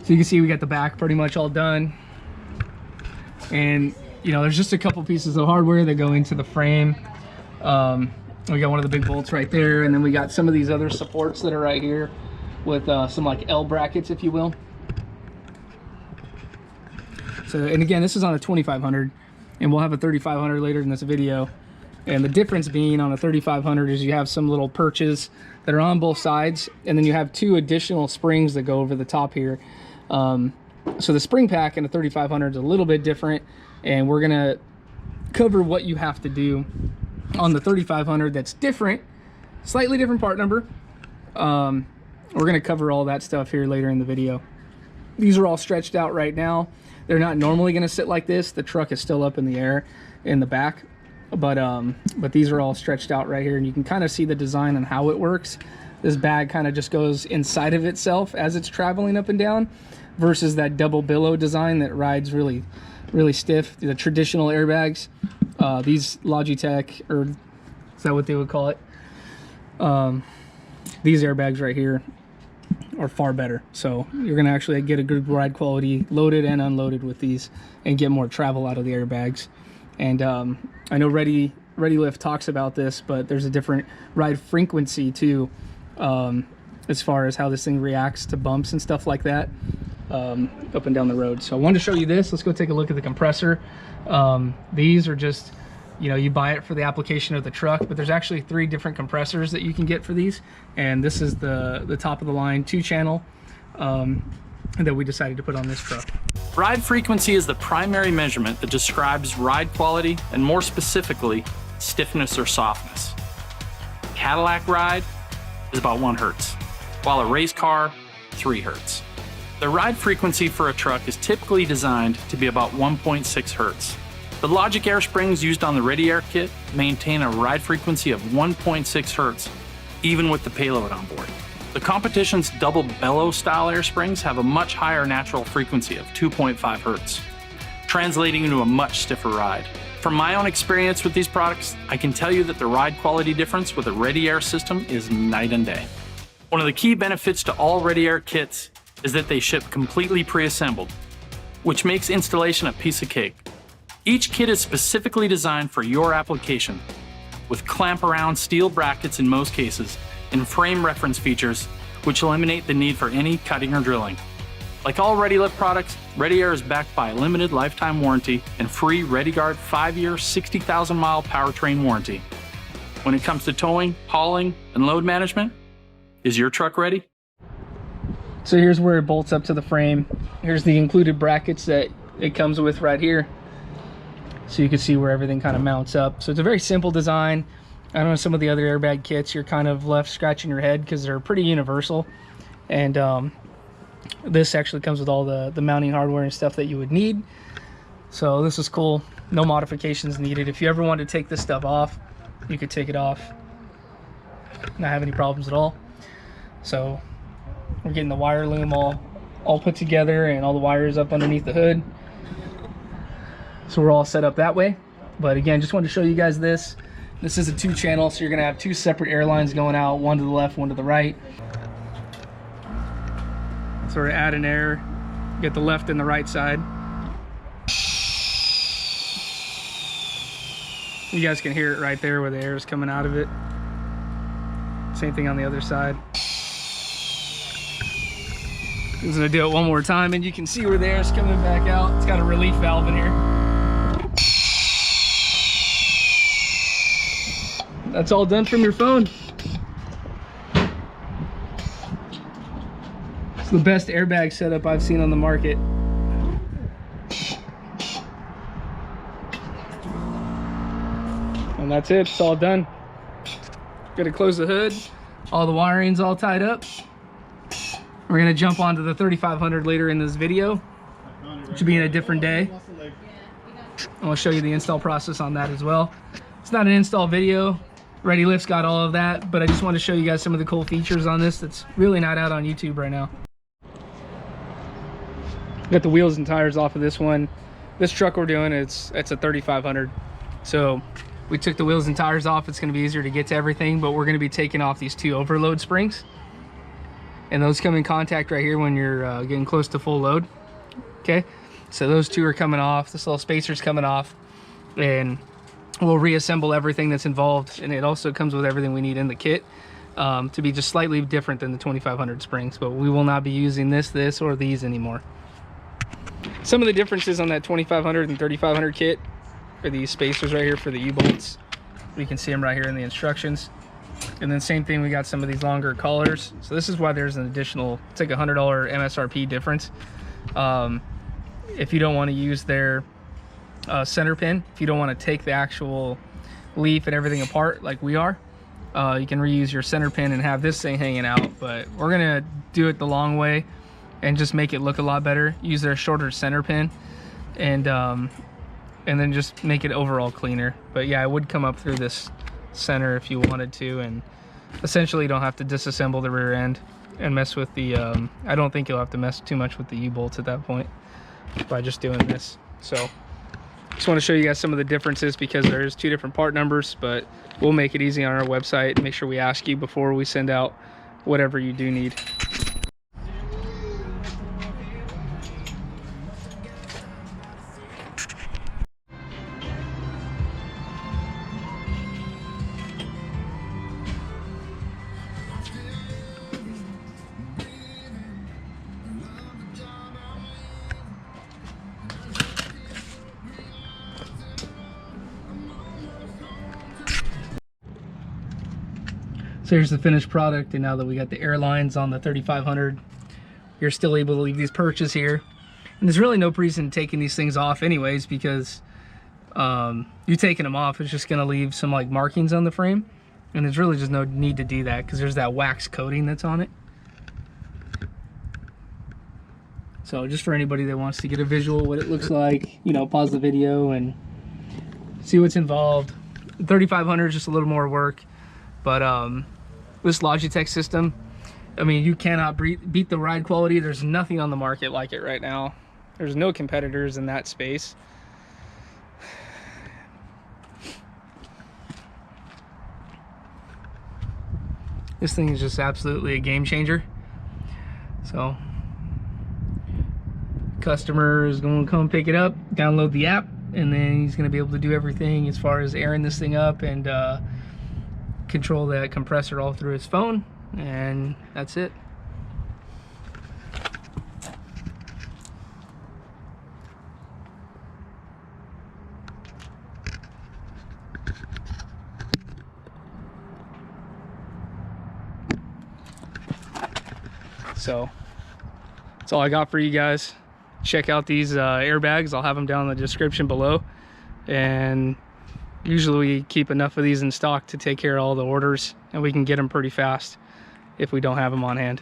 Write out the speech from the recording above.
So you can see we got the back pretty much all done. And you know, there's just a couple pieces of hardware that go into the frame. We got one of the big bolts right there, and then we got some of these other supports that are right here with some like L brackets, if you will. So, and again, this is on a 2500, and we'll have a 3500 later in this video. And the difference being on a 3500 is you have some little perches that are on both sides, and then you have two additional springs that go over the top here. So the spring pack in a 3500 is a little bit different, and we're gonna cover what you have to do on the 3500 that's different, slightly different part number. We're gonna cover all that stuff here later in the video. These are all stretched out right now. They're not normally gonna sit like this. The truck is still up in the air in the back, but these are all stretched out right here, and you can kind of see the design and how it works. This bag kind of just goes inside of itself as it's traveling up and down, versus that double billow design that rides really stiff. The traditional airbags, these Logitech, or is that what they would call it? These airbags right here are far better. So you're gonna actually get a good ride quality loaded and unloaded with these, and get more travel out of the airbags. And I know Readylift talks about this, but there's a different ride frequency too, as far as how this thing reacts to bumps and stuff like that, up and down the road. So I wanted to show you this. Let's go take a look at the compressor. These are just, you know, you buy it for the application of the truck, but there's actually 3 different compressors that you can get for these, and this is the top of the line 2-channel that we decided to put on this truck. Ride frequency is the primary measurement that describes ride quality, and more specifically, stiffness or softness. Cadillac ride is about 1 Hertz, while a race car, 3 Hertz. The ride frequency for a truck is typically designed to be about 1.6 Hertz. The LOGIQ springs used on the ReadyAir kit maintain a ride frequency of 1.6 Hertz, even with the payload on board. The competition's double bellow style air springs have a much higher natural frequency of 2.5 Hertz, translating into a much stiffer ride. From my own experience with these products, I can tell you that the ride quality difference with a ReadyAir system is night and day. One of the key benefits to all ReadyAir kits is that they ship completely pre-assembled, which makes installation a piece of cake. Each kit is specifically designed for your application, with clamp-around steel brackets in most cases, and frame reference features, which eliminate the need for any cutting or drilling. Like all Readylift products, ReadyAir is backed by a limited lifetime warranty and free ReadyGuard 5-year, 60,000-mile powertrain warranty. When it comes to towing, hauling, and load management, is your truck ready? So here's where it bolts up to the frame. Here's the included brackets that it comes with right here. So you can see where everything kind of mounts up. So it's a very simple design. I don't know, some of the other airbag kits, you're kind of left scratching your head because they're pretty universal. And this actually comes with all the mounting hardware and stuff that you would need. So this is cool. No modifications needed. If you ever wanted to take this stuff off, you could take it off. Not have any problems at all. So we're getting the wire loom all put together, and all the wires up underneath the hood. So we're all set up that way. But again, just wanted to show you guys this. This is a 2-channel, so you're gonna have 2 separate air lines going out, one to the left, one to the right. So we're adding air, get the left and the right side. You guys can hear it right there where the air is coming out of it. Same thing on the other side. I'm gonna do it one more time, and you can see where the air is coming back out. It's got a relief valve in here. That's all done from your phone. It's the best airbag setup I've seen on the market. And that's it, it's all done. Gotta close the hood. All the wiring's all tied up. We're gonna jump onto the 3500 later in this video, which will be in a different day. I'll show you the install process on that as well. It's not an install video. Readylift's got all of that, but I just want to show you guys some of the cool features on this that's really not out on YouTube right now. Got the wheels and tires off of this one. This truck we're doing, it's a 3500. So we took the wheels and tires off. It's going to be easier to get to everything, but we're going to be taking off these 2 overload springs. and those come in contact right here when you're getting close to full load. Okay, so those two are coming off, this little spacer's coming off, and we'll reassemble everything that's involved, and it also comes with everything we need in the kit to be just slightly different than the 2500 springs, but we will not be using this or these anymore. Some of the differences on that 2500 and 3500 kit are these spacers right here for the U-bolts. You can see them right here in the instructions. And then same thing, we got some of these longer collars. So this is why there's an additional, it's like $100 MSRP difference. If you don't want to use their center pin, if you don't want to take the actual leaf and everything apart like we are, you can reuse your center pin and have this thing hanging out. But we're gonna do it the long way and just make it look a lot better. Use their shorter center pin and then just make it overall cleaner. But yeah, it would come up through this center if you wanted to, and essentially you don't have to disassemble the rear end and mess with the I don't think you'll have to mess too much with the U-bolts at that point by just doing this. So just want to show you guys some of the differences because there's two different part numbers, but we'll make it easy on our website. Make sure we ask you before we send out whatever you do need. So here's the finished product, and now that we got the airlines on the 3500, you're still able to leave these perches here. And there's really no reason taking these things off anyways, because you taking them off is just gonna leave some like markings on the frame, and there's really just no need to do that because there's that wax coating that's on it. So just for anybody that wants to get a visual what it looks like, you know, pause the video and see what's involved. 3500 is just a little more work, but this Logitech system, I mean, you cannot beat the ride quality. There's nothing on the market like it right now. There's no competitors in that space. This thing is just absolutely a game changer. So customer is going to come pick it up, download the app, and then he's going to be able to do everything as far as airing this thing up and control that compressor all through his phone, and that's it. So that's all I got for you guys. Check out these airbags. I'll have them down in the description below, and usually we keep enough of these in stock to take care of all the orders, and we can get them pretty fast if we don't have them on hand.